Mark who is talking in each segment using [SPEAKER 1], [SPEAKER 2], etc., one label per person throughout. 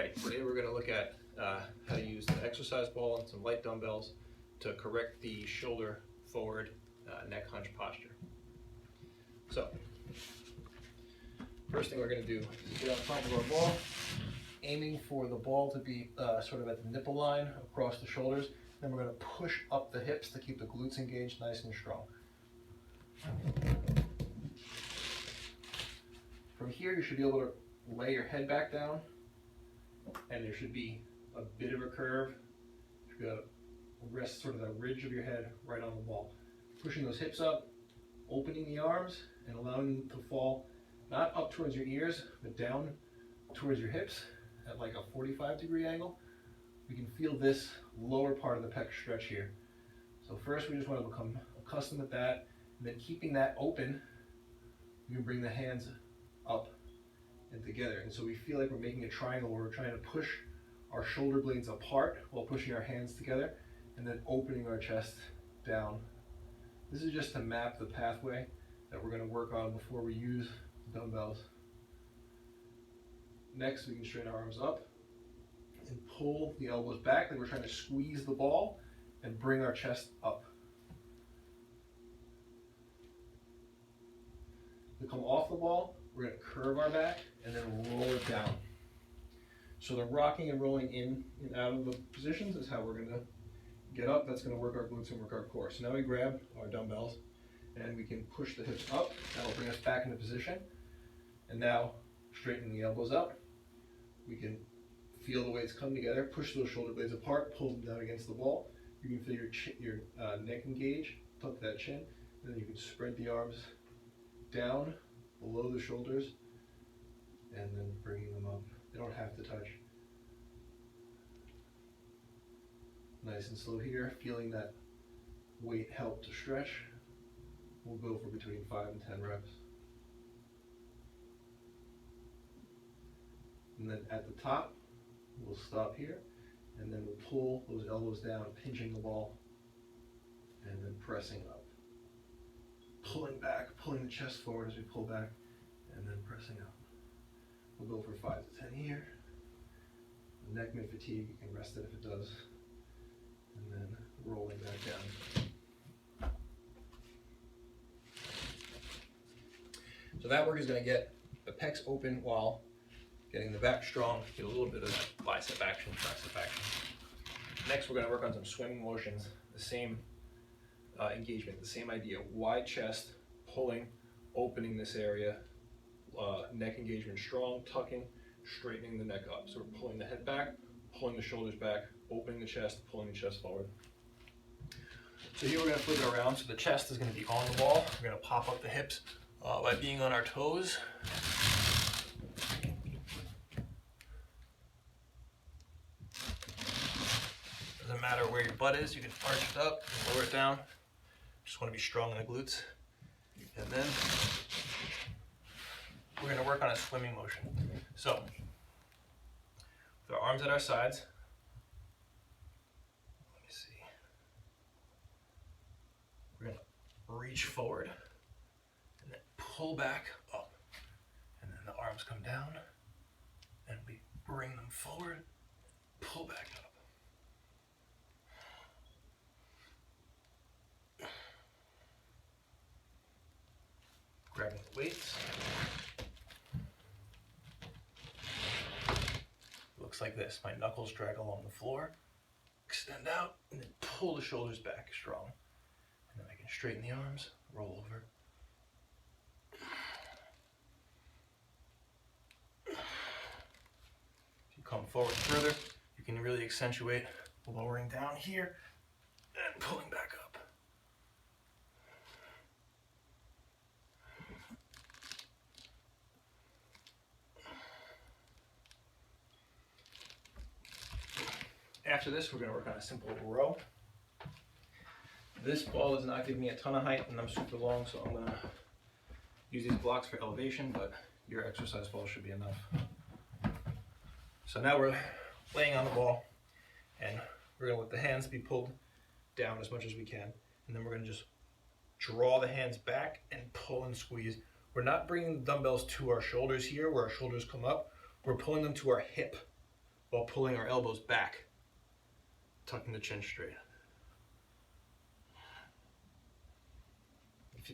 [SPEAKER 1] Alright, today we're going to look at how to use an exercise ball and some light dumbbells to correct the shoulder forward neck hunch posture. So, first thing we're going to do is get on top of our ball, aiming for the ball to be sort of at the nipple line across the shoulders. Then we're going to push up the hips to keep the glutes engaged nice and strong. From here you should be able to lay your head back down, and there should be a bit of a curve. You should be able to rest sort of the ridge of your head right on the ball. Pushing those hips up, opening the arms, and allowing them to fall not up towards your ears, but down towards your hips at like a 45-degree angle. We can feel this lower part of the pec stretch here. So first we just want to become accustomed with that, and then keeping that open, you can bring the hands up and together. And so we feel like we're making a triangle where we're trying to push our shoulder blades apart while pushing our hands together and then opening our chest down. This is just to map the pathway that we're going to work on before we use dumbbells. Next, we can straighten our arms up and pull the elbows back, like we're trying to squeeze the ball and bring our chest up. To come off the ball, we're going to curve our back and then roll it down. So the rocking and rolling in and out of the positions is how we're going to get up. That's going to work our glutes and work our core. So now we grab our dumbbells and we can push the hips up. That'll bring us back into position. And now straighten the elbows out. We can feel the weights come together, push those shoulder blades apart, pull them down against the ball. You can feel your neck engage, tuck that chin, and then you can spread the arms down below the shoulders and then bringing them up. They don't have to touch. Nice and slow here, feeling that weight help to stretch. We'll go for between 5 and 10 reps. And then at the top, we'll stop here, and then we'll pull those elbows down, pinching the ball, and then pressing up. Pulling back, pulling the chest forward as we pull back, and then pressing up. We'll go for 5 to 10 here. The neck may fatigue, you can rest it if it does. And then rolling back down. So that work is going to get the pecs open while getting the back strong, get a little bit of that bicep action, tricep action. Next, we're going to work on some swimming motions. The same engagement, the same idea. Wide chest, pulling, opening this area, neck engagement strong, tucking, straightening the neck up. So we're pulling the head back, pulling the shoulders back, opening the chest, pulling the chest forward. So here we're going to flip it around. So the chest is going to be on the ball. We're going to pop up the hips by being on our toes. Doesn't matter where your butt is, you can arch it up, lower it down. Just want to be strong in the glutes. And then we're going to work on a swimming motion. So, with our arms at our sides, let me see. We're going to reach forward and then pull back up. And then the arms come down and we bring them forward, pull back up. Grabbing the weights. Looks like this. My knuckles drag along the floor, extend out, and then pull the shoulders back strong. And then I can straighten the arms, roll over. If you come forward further, you can really accentuate lowering down here and pulling back up. After this, we're going to work on a simple row. This ball is not giving me a ton of height and I'm super long, so I'm going to use these blocks for elevation, but your exercise ball should be enough. So now we're laying on the ball and we're going to let the hands be pulled down as much as we can. And then we're going to just draw the hands back and pull and squeeze. We're not bringing the dumbbells to our shoulders here where our shoulders come up. We're pulling them to our hip while pulling our elbows back, tucking the chin straight.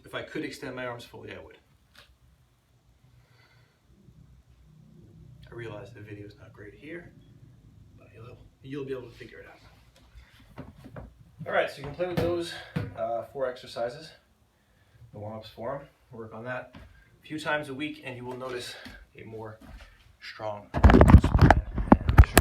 [SPEAKER 1] If I could extend my arms fully, I would. I realize the video is not great here, but you'll be able to figure it out. All right, so you can play with those 4 exercises, the warm-ups for them. Work on that a few times a week, and you will notice a more strong spine.